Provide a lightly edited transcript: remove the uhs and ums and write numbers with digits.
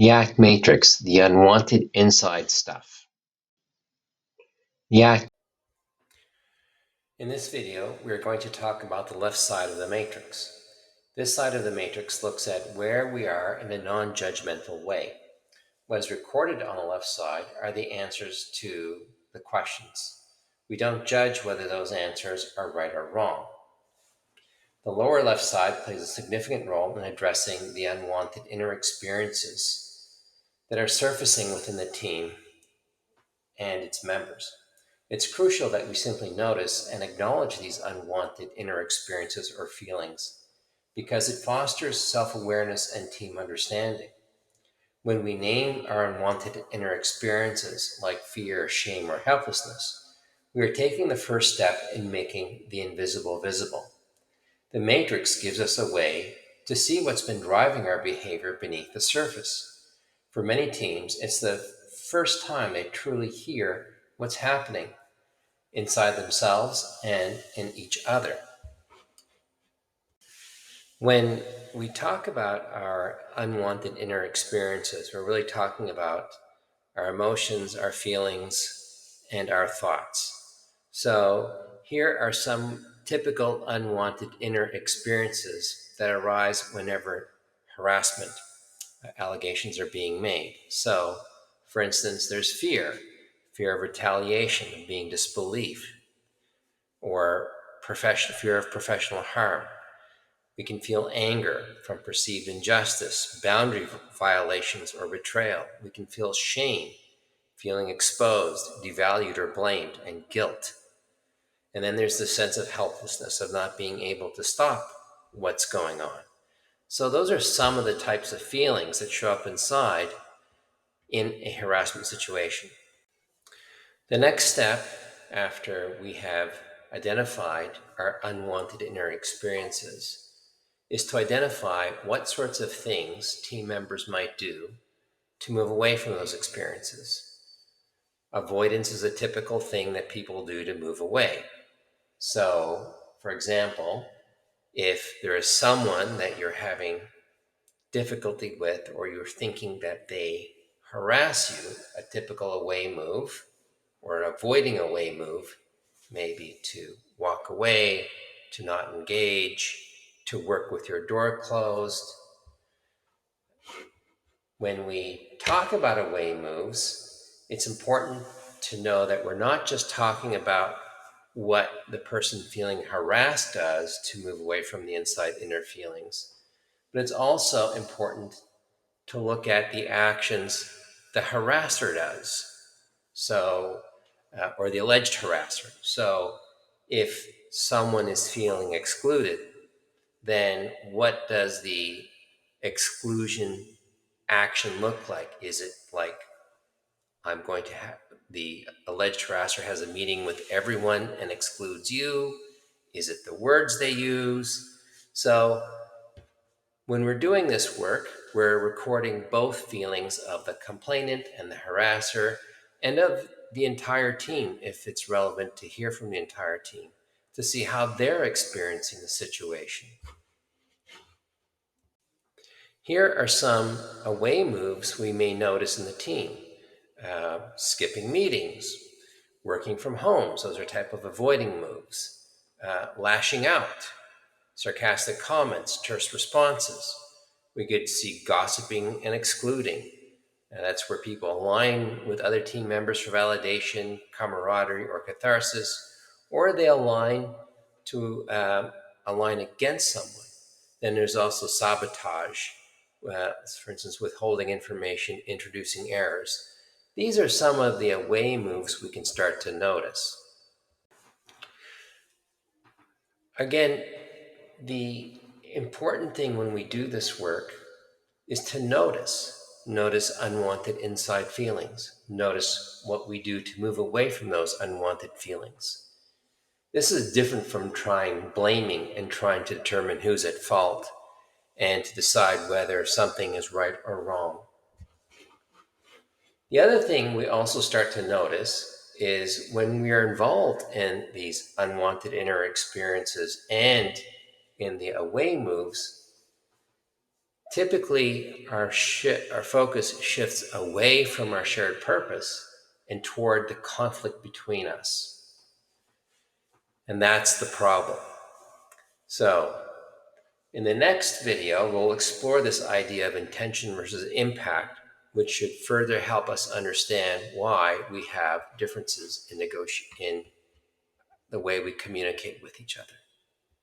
The ACT matrix, the unwanted inside stuff. The ACT. In this video, we're going to talk about the left side of the matrix. This side of the matrix looks at where we are in a non-judgmental way. What is recorded on the left side are the answers to the questions. We don't judge whether those answers are right or wrong. The lower left side plays a significant role in addressing the unwanted inner experiences that are surfacing within the team and its members. It's crucial that we simply notice and acknowledge these unwanted inner experiences or feelings because it fosters self-awareness and team understanding. When we name our unwanted inner experiences like fear, shame, or helplessness, we are taking the first step in making the invisible visible. The matrix gives us a way to see what's been driving our behavior beneath the surface. For many teams, it's the first time they truly hear what's happening inside themselves and in each other. When we talk about our unwanted inner experiences, we're really talking about our emotions, our feelings, and our thoughts. So here are some typical unwanted inner experiences that arise whenever harassment allegations are being made. So, for instance, there's fear of retaliation, of being disbelief, or fear of professional harm. We can feel anger from perceived injustice, boundary violations, or betrayal. We can feel shame, feeling exposed, devalued, or blamed, and guilt. And then there's the sense of helplessness, of not being able to stop what's going on. So those are some of the types of feelings that show up inside in a harassment situation. The next step, after we have identified our unwanted inner experiences, is to identify what sorts of things team members might do to move away from those experiences. Avoidance is a typical thing that people do to move away. So, for example, if there is someone that you're having difficulty with, or you're thinking that they harass you, a typical away move or an avoiding away move may be to walk away, to not engage, to work with your door closed. When we talk about away moves, it's important to know that we're not just talking about what the person feeling harassed does to move away from the inside inner feelings, but it's also important to look at the actions the harasser does, or the alleged harasser. So if someone is feeling excluded, then what does the exclusion action look like? Is it like I'm going to have the alleged harasser has a meeting with everyone and excludes you? Is it the words they use? So when we're doing this work, we're recording both feelings of the complainant and the harasser and of the entire team, if it's relevant to hear from the entire team, to see how they're experiencing the situation. Here are some away moves we may notice in the team. Skipping meetings, working from home, so those are a type of avoiding moves. Lashing out, sarcastic comments, terse responses. We could see gossiping and excluding. And that's where people align with other team members for validation, camaraderie, or catharsis, or they align to align against someone. Then there's also sabotage, for instance, withholding information, introducing errors. These are some of the away moves we can start to notice. Again, the important thing when we do this work is to notice unwanted inside feelings. Notice what we do to move away from those unwanted feelings. This is different from blaming and trying to determine who's at fault and to decide whether something is right or wrong. The other thing we also start to notice is when we are involved in these unwanted inner experiences and in the away moves, typically our focus shifts away from our shared purpose and toward the conflict between us. And that's the problem. So in the next video, we'll explore this idea of intention versus impact, which should further help us understand why we have differences in the way we communicate with each other.